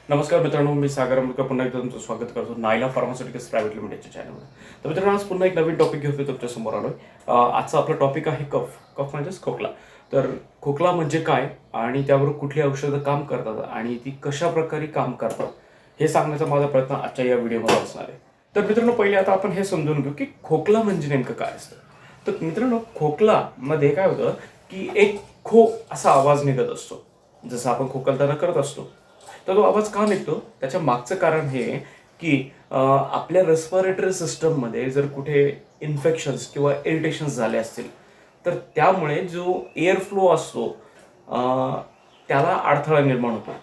नमस्कार मित्रांनो, मी सागर अमृतकर पुन्हा एकदा तुमचं स्वागत करतो नायला फार्मास्युटिकल्स प्रायव्हेट लिमिटेडच्या चॅनलवर. तर मित्रांनो, आज पुन्हा एक नवीन टॉपिक घेऊन तुमच्या समोर आलोय. आजचा आपला टॉपिक आहे कफ म्हणजेच खोकला. तर खोकला म्हणजे काय आणि त्यावर कुठली औषधं काम करतात आणि ती कशा प्रकारे काम करतात हे सांगण्याचा माझा प्रयत्न आजच्या या व्हिडिओमध्ये असणार आहे. तर मित्रांनो, पहिले आता आपण हे समजून घेऊ की खोकला म्हणजे नेमकं काय असतं. तर मित्रांनो, खोकलामध्ये काय होतं की एक खो असा आवाज निघत असतो, जसं आपण खोकलताना करत असतो. तर तो आवाज का निघतो त्याच्या मागचं कारण हे की आपल्या रेस्पिरेटरी सिस्टममध्ये जर कुठे इन्फेक्शन्स किंवा इरिटेशन्स झाले असतील तर त्यामुळे जो एअर फ्लो असतो त्याला अडथळा निर्माण होतो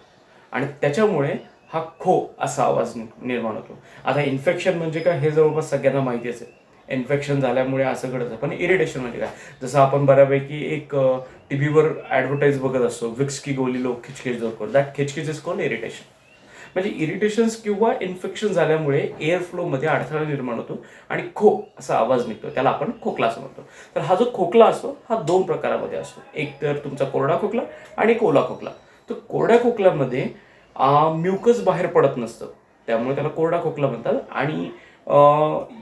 आणि त्याच्यामुळे हा खो असा आवाज निर्माण होतो. आता इन्फेक्शन म्हणजे काय हे जवळपास सगळ्यांना माहितीच आहे. इन्फेक्शन झाल्यामुळे असं घडतं. पण इरिटेशन म्हणजे काय, जसं आपण बऱ्यापैकी एक टीव्हीवर ॲडव्हर्टाईज बघत असतो, विक्स की गोली लो खिचखिच जोर करो, दॅट खिचखिच इज कॉल्ड इरिटेशन. म्हणजे इरिटेशन्स किंवा इन्फेक्शन झाल्यामुळे एअर फ्लोमध्ये अडथळा निर्माण होतो आणि खो असा आवाज निघतो, त्याला आपण खोकला असं म्हणतो. तर हा जो खोकला असतो हा दोन प्रकारामध्ये असतो, एक तर तुमचा कोरडा खोकला आणि एक ओला खोकला. तर कोरड्या खोकल्यामध्ये म्युकस बाहेर पडत नसतं, त्यामुळे त्याला कोरडा खोकला म्हणतात. आणि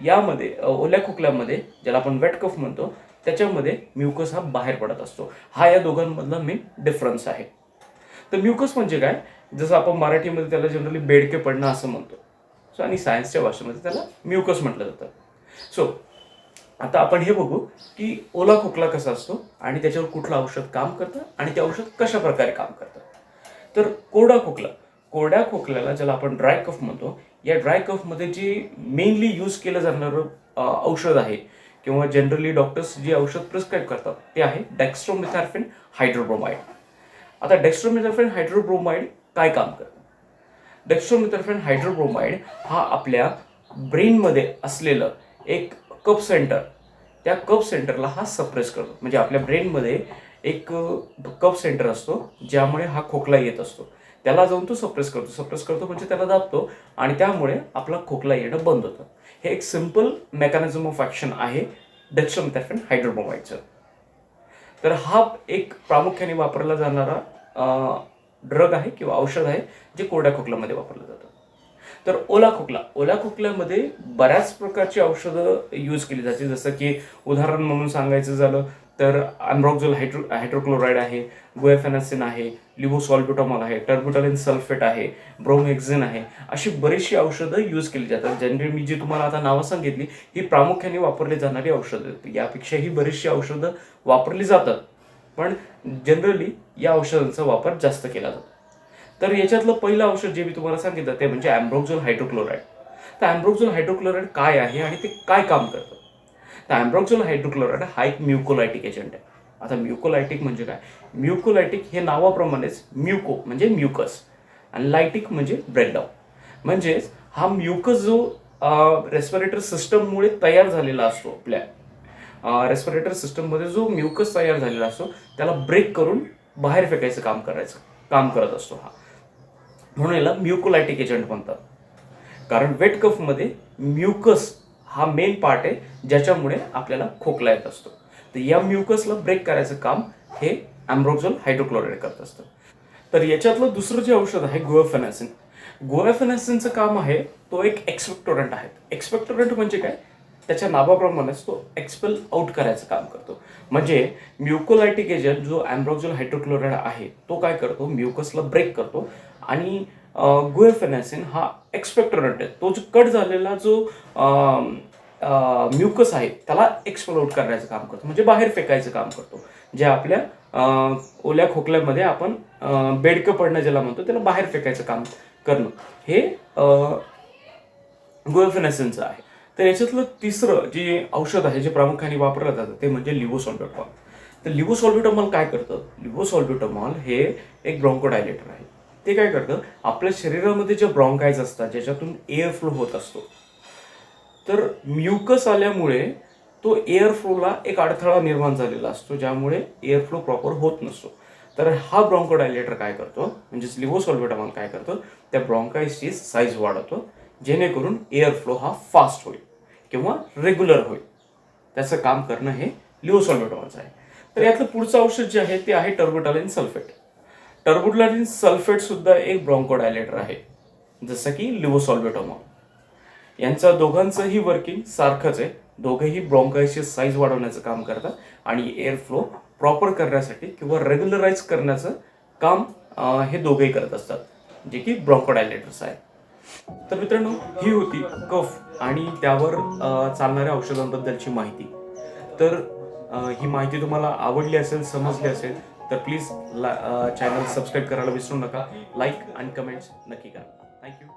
यामध्ये ओल्या खोकल्यामध्ये ज्याला आपण वेट कफ म्हणतो त्याच्यामध्ये म्युकस हा बाहेर पडत असतो. हा या दोघांमधला मेन डिफरन्स आहे. तर म्युकस म्हणजे काय, जसं आपण मराठीमध्ये त्याला जनरली बेडके पडणं असं म्हणतो. सो आणि सायन्सच्या भाषेमध्ये त्याला म्युकस म्हटलं जातं. सो आता आपण हे बघू की ओला खोकला कसा असतो आणि त्याच्यावर कुठलं औषध काम करतं आणि ते औषध कशा प्रकारे काम करतं. तर कोरड्या खोकल्याला ज्याला आपण ड्राय कफ म्हणतो, या ड्राय कफमध्ये जे मेनली यूज केलं जाणारं औषध आहे किंवा जनरली डॉक्टर्स जे औषध प्रिस्क्राईब करतात ते आहे डेक्स्ट्रोमेथॉर्फिन हायड्रोब्रोमाइड. आता डेक्स्ट्रोमेथॉर्फिन हायड्रोब्रोमाइड काय काम करतं. डेक्स्ट्रोमेथॉर्फिन हायड्रोब्रोमाइड हा आपल्या ब्रेनमध्ये असलेलं एक कफ सेंटर, त्या कफ सेंटरला हा सप्रेस करतो. म्हणजे आपल्या ब्रेनमध्ये एक कफ सेंटर असतो ज्यामुळे हा खोकला येत असतो, त्याला जाऊन तो सप्रेस करतो म्हणजे त्याला दाबतो आणि त्यामुळे आपला खोकला येणं बंद होतं. हे एक सिम्पल मेकॅनिझम ऑफ ॲक्शन आहे डेक्स्ट्रोमेथॉर्फिन हायड्रोब्रोमाइडचं. तर हा एक प्रामुख्याने वापरला जाणारा ड्रग आहे किंवा औषध आहे जे कोरड्या खोकल्यामध्ये वापरलं जातं. तर ओला खोकल्यामध्ये बऱ्याच प्रकारची औषधं यूज केली जाते. जसं की उदाहरण म्हणून सांगायचं झालं तर अम्ब्रोक्झोल हायड्रोक्लोराईड आहे, गुएफेनासिन आहे, लिव्होसॉल्ब्युटामॉल आहे, टर्बिटॉलिन सल्फेट आहे, ब्रोमहेक्झिन आहे. अशी बरीचशी औषधं यूज केली जातात. जनरली मी जी तुम्हाला आता नावं सांगितली ही प्रामुख्याने वापरली जाणारी औषधं आहेत. यापेक्षाही बरीचशी औषधं वापरली जातात, पण जनरली या औषधांचा वापर जास्त केला जातो. तर याच्यातलं पहिलं औषध जे मी तुम्हाला सांगितलं ते म्हणजे अम्ब्रोक्झोल हायड्रोक्लोराईड. तर अम्ब्रोक्झोल हायड्रोक्लोराईड काय आहे आणि ते काय काम करतं. तर अम्ब्रोक्झोल हायड्रोक्लोराईड हा एक म्युकोलायटिक एजंट आहे. आता म्युकोलायटिक म्हणजे काय, म्युकोलायटिक हे नावाप्रमाणेच म्युको म्हणजे म्युकस आणि लायटिक म्हणजे ब्रेकडाऊन. म्हणजेच हा म्युकस जो रेस्पिरेटरी सिस्टममुळे तयार झालेला असतो, आपल्या रेस्पिरेटरी सिस्टममध्ये जो म्युकस तयार झालेला असतो त्याला ब्रेक करून बाहेर फेकायचं काम करत असतो हा. म्हणून याला म्युकोलायटिक एजंट म्हणतात. कारण वेट कफमध्ये म्युकस हा मेन पार्ट आहे ज्याच्यामुळे आपल्याला खोकला येत असतो. तर या म्युकसला ब्रेक करायचं काम हे अम्ब्रोक्झोल हायड्रोक्लोराईड करत असतं. तर याच्यातलं दुसरं जे औषध आहे गुएफेनासिनचं काम आहे तो एक एक्सपेक्टोरंट आहे. एक्सपेक्टोरंट म्हणजे काय, त्याच्या नावाप्रमाणेच तो एक्सपेल आउट करायचं काम करतो. म्हणजे म्युकोलायटिक एजंट जो अम्ब्रोक्झोल हायड्रोक्लोराईड आहे तो काय करतो, म्युकसला ब्रेक करतो. आणि गुएफेनासिन हा एक्सपेक्टोरंट आहे, तो जो कट झालेला जो म्युकस आहे त्याला एक्सपेल आउट करण्याचं काम करतो, म्हणजे बाहेर फेकायचं काम करतो. जे आपल्या ओल्या खोकल्यामध्ये आपण बेडकं पडणं ज्याला म्हणतो त्याला बाहेर फेकायचं काम करणं हे गुएफेनासिनचं आहे. तर याच्यातलं तिसरं जे औषध आहे जे प्रामुख्याने वापरलं जातं ते म्हणजे लिव्होसॉल्ब्युटामॉल. तर लिव्होसॉल्ब्युटामॉल काय करतं, लिव्होसॉल्ब्युटामॉल हे एक ब्रॉन्कोडायलेटर आहे. ते काय करतं, आपल्या शरीरामध्ये जे ब्रॉन्काईज असतात ज्याच्यातून एअर फ्लो होत असतो, तर म्युकस आल्यामुळे तो एअर फ्लोला एक अडथळा निर्माण झालेला असतो ज्यामुळे एअर फ्लो प्रॉपर होत नसतो. तर हा ब्रॉन्कोडायलेटर काय करतो, म्हणजेच लिव्होसॉल्ब्युटामॉल काय करतो, त्या ब्रॉन्काईजची साईज वाढवतो जेणेकरून एअर फ्लो हा फास्ट होईल किंवा रेग्युलर होईल. त्याचं काम करणं हे लिव्होसॉल्ब्युटामॉलचं आहे. तर यातलं पुढचं औषध जे आहे ते आहे टर्बिटॉलिन सल्फेट. टर्बिटॉलिन सल्फेट सुद्धा एक ब्रॉन्कोडायलेटर आहे. जसं की लिव्होसॉल्वेटोमॉल. यांचं दोघांचंही वर्किंग सारखंच आहे. दोघेही ब्रॉन्कायची साईज वाढवण्याचं काम करतात आणि एअर फ्लो प्रॉपर करण्यासाठी किंवा रेग्युलराइज करण्याचं काम हे दोघेही करत असतात, जे की ब्रॉन्कोडायलेटर्स आहे. तर मित्रांनो, ही होती कफ आणि त्यावर चालणाऱ्या औषधांबद्दलची माहिती. तर ही माहिती तुम्हाला आवडली असेल, समजली असेल तर प्लीज चॅनल सबस्क्राईब करायला विसरू नका. लाईक आणि कमेंट्स नक्की करा. थँक्यू.